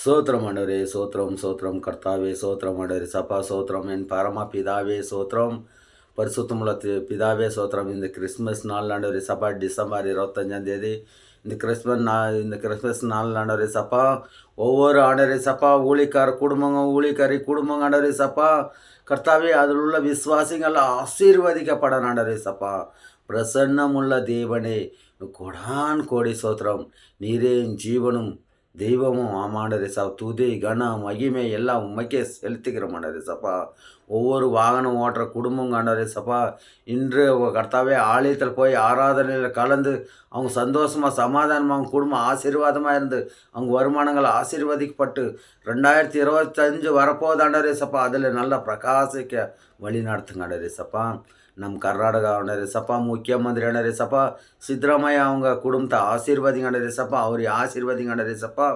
சோத்திரம் ஆண்டவரே, சோத்திரம் சோத்திரம் கர்த்தாவே, சோத்திரம் ஆண்டவரே சப்பா, சோத்திரம் என் பரம பிதாவே, சோத்திரம் பரிசுத்தமுள்ள பிதாவே, சோத்திரம். இந்த கிறிஸ்மஸ் நாள் ஆண்டவரே சப்பா, டிசம்பர் 25 இந்த கிறிஸ்மஸ் நாள் ஆண்டவரே சப்பா, ஒவ்வொரு ஆண்டவரே சப்பா ஊழிக்கார குடும்பங்க, ஊழிக்காரி குடும்பங்க ஆண்டவரே சப்பா, கர்த்தாவே அதில் உள்ள விசுவாசிகள் ஆசீர்வதிக்கப்பட ஆண்டவரே சப்பா. பிரசன்னமுள்ள தேவனே, கொடான் கோடி சோத்திரம். நீரே ஜீவனும் தெய்வமும் ஆமாண்டரே சாப். துதி கனம் மகிமை எல்லாம் உண்மைக்கே செலுத்திக்கிற மாண்டரே சப்பா. ஒவ்வொரு வாகனம் ஓட்டுற குடும்பம் காண்டரே சப்பா, இன்று கர்த்தாவே ஆலயத்தில் போய் ஆராதனையில் கலந்து அவங்க சந்தோஷமாக சமாதானமாக அவங்க குடும்பம் ஆசீர்வாதமாக இருந்து அவங்க வருமானங்கள் ஆசீர்வதிக்கப்பட்டு 2025 வரப்போதாண்டரே சப்பா, அதில் நல்லா பிரகாசிக்க வழி நடத்துங்காண்டரே சப்பா. ನಮ್ಮ ಕರ್ನಾಟಕ ಅವನರೇಸಪ್ಪ, ಮುಖ್ಯಮಂತ್ರಿ ಅಣ್ಣರೇಸಪ್ಪ, ಸಿದ್ದರಾಮಯ್ಯ அவங்க குடும்பத்தை ஆசீர்வதிங்க அண்டரேசப்பா, அவரை ஆசீர்வதிங்க அண்டரேசப்பா.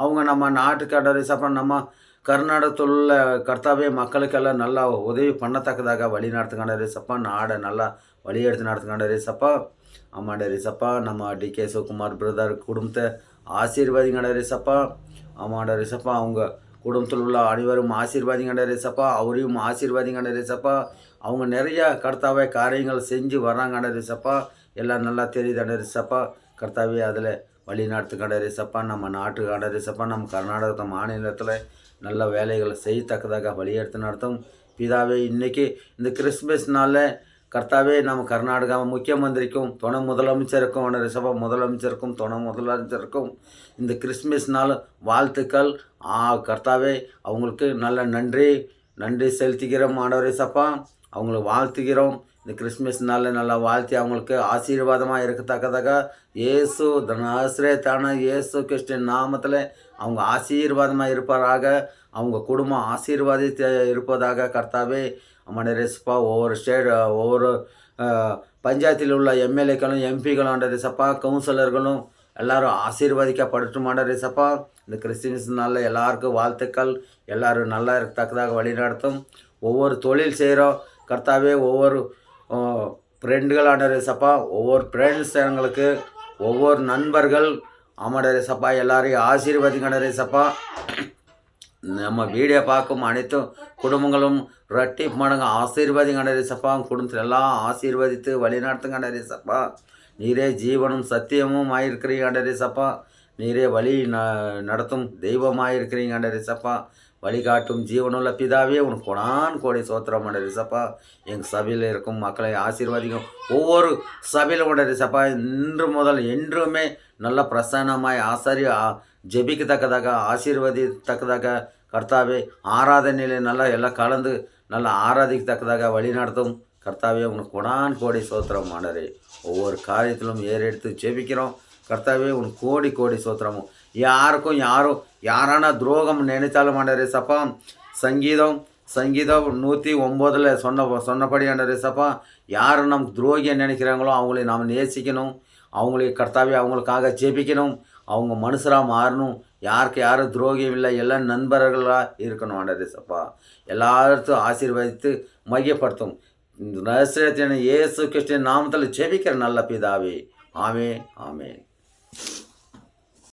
அவங்க நம்ம நாட்டுக்கு அண்டரேசப்பா, நம்ம கர்நாடகத்தில் உள்ள கர்த்தாவே மக்களுக்கெல்லாம் நல்லா உதவி பண்ணத்தக்கதாக வழி நடத்துங்க அண்டரேசப்பா. நாடை நல்லா வழி எடுத்து நடத்துங்க அண்டரேசப்பா. ஆமாம் அண்டரேசப்பா, நம்ம டி.கே. சிவகுமார் பிரதர் குடும்பத்தை ஆசீர்வதிங்க அண்டரேசப்பா. ஆமாம் அண்டரேசப்பா, அவங்க குடும்பத்தில் உள்ள அனைவரும் ஆசீர்வாதிங்க அண்டரேசப்பா, அவரையும் ஆசீர்வாதிங்க அண்டரேசப்பா. அவங்க நிறையா கர்த்தாவே காரியங்கள் செஞ்சு வர்றாங்க அண்டரேசப்பா, எல்லாம் நல்லா தெரியுது அண்டரேசப்பா. கர்த்தாவே அதில் வழி நடத்துக்க அண்டரேசப்பா. நம்ம நாட்டுக்கு அண்டரேசப்பா, நம்ம கர்நாடக மாநிலத்தில் நல்ல வேலைகளை செய்யத்தக்கதாக வழி எடுத்து நடத்தும் பிதாவே. இன்றைக்கி இந்த கிறிஸ்மஸ் நாளில் கர்த்தாவே நம்ம கர்நாடகா முக்கியமந்திரிக்கும் துணை முதலமைச்சருக்கும் அண்டரேசப்பா, முதலமைச்சருக்கும் துணை முதலமைச்சருக்கும் இந்த கிறிஸ்மஸ் நாள் வாழ்த்துக்கள். கர்த்தாவே அவங்களுக்கு நல்ல நன்றி செலுத்திக்கிறோம் ஆண்டவரேசப்பா. அவங்கள வாழ்த்துகிறோம். இந்த கிறிஸ்மஸ் நாளில் நல்லா வாழ்த்தி அவங்களுக்கு ஆசீர்வாதமாக இருக்கத்தக்கதாக இயேசு நசரேத்தான இயேசு கிறிஸ்துவின் நாமத்தில் அவங்க ஆசீர்வாதமாக இருப்பாராக, அவங்க குடும்பம் ஆசீர்வாதித்து இருப்பதாக கர்த்தாவே. அமனரேசப்பா, ஒவ்வொரு பஞ்சாயத்தில் உள்ள எம்எல்ஏக்களும் எம்பிக்களும் ஆண்டரேசப்பா, கவுன்சிலர்களும் எல்லாரும் ஆசீர்வதிக்கப்படட்டும் ஆண்டரேசப்பா. இந்த கிறிஸ்டின்ஸ் நாளில் எல்லாருக்கும் வாழ்த்துக்கள். எல்லோரும் நல்லா இருக்கத்தக்கதாக வழி நடத்தும். ஒவ்வொரு தொழில் செய்கிறோம் கர்த்தாவே, ஒவ்வொரு ஃப்ரெண்டுகள் ஆண்டரேசப்பா, ஒவ்வொரு ஃப்ரெண்ட்ஸ் எங்களுக்கு ஒவ்வொரு நண்பர்கள் ஆமாண்டரேசப்பா, எல்லாரையும் ஆசீர்வதிங்க ஆண்டரேசப்பா. நம்ம வீடியோ பார்க்கும் அனைத்தும் குடும்பங்களும் ரெட்டி மடங்கு ஆசீர்வாதிங்க ஆண்டரேசப்பா. குடும்பத்தில் எல்லாம் ஆசீர்வதித்து வழி நடத்துங்க ஆண்டரேசப்பா. நீரே ஜீவனும் சத்தியமும் ஆயிருக்கிறீங்க ஆண்டரேசப்பா. நீரே வழி நடத்தும் தெய்வமாக இருக்கிறீங்க ஆண்டரேசப்பா. வழிகாட்டும் ஜீவனுள்ள பிதாவே, உனக்கு கொடான் கோடி சோத்திரம் ஆண்டரேசப்பா. எங்கள் சபையில் இருக்கும் மக்களை ஆசீர்வாதிக்கும். ஒவ்வொரு சபையில் ஆண்டரேசப்பா, இன்று முதல் என்றுமே நல்ல பிரசன்னமாய் ஜெபிக்கத்தக்கதாக ஆசீர்வதித்தக்கதாக கர்த்தாவே, ஆராதனையில் நல்லா எல்லாம் கலந்து நல்லா ஆராதிக்கத்தக்கதாக வழி நடத்தும் கர்த்தாவே. உனக்கு கொடான் கோடி சோத்திரம் ஆண்டரே. ஒவ்வொரு காரியத்திலும் ஏறெடுத்து ஜெபிக்கிறோம் கர்த்தாவே. உனக்கு கோடி கோடி சோத்திரமும். யாரான துரோகம் நினைத்தாலும் ஆண்டரேசப்பா, சங்கீதம் 109 சொன்னபடி ஆண்டரேசப்பா, யார் நமக்கு துரோகியை நினைக்கிறாங்களோ அவங்களை நாம் நேசிக்கணும். அவங்களை கர்த்தாவே அவங்களுக்காக ஜெபிக்கணும். அவங்க மனுஷராக மாறணும். யாரும் துரோகியம் இல்லை, எல்லாம் நண்பர்களாக இருக்கணும் ஆண்டரேசப்பா. எல்லாத்தையும் ஆசீர்வதித்து மையப்படுத்தும். நசரேத்தின் இயேசு கிறிஸ்துவின் நாமத்தில் ஜெபிக்கிற நல்ல பிதாவே. ஆமென் ஆமென்.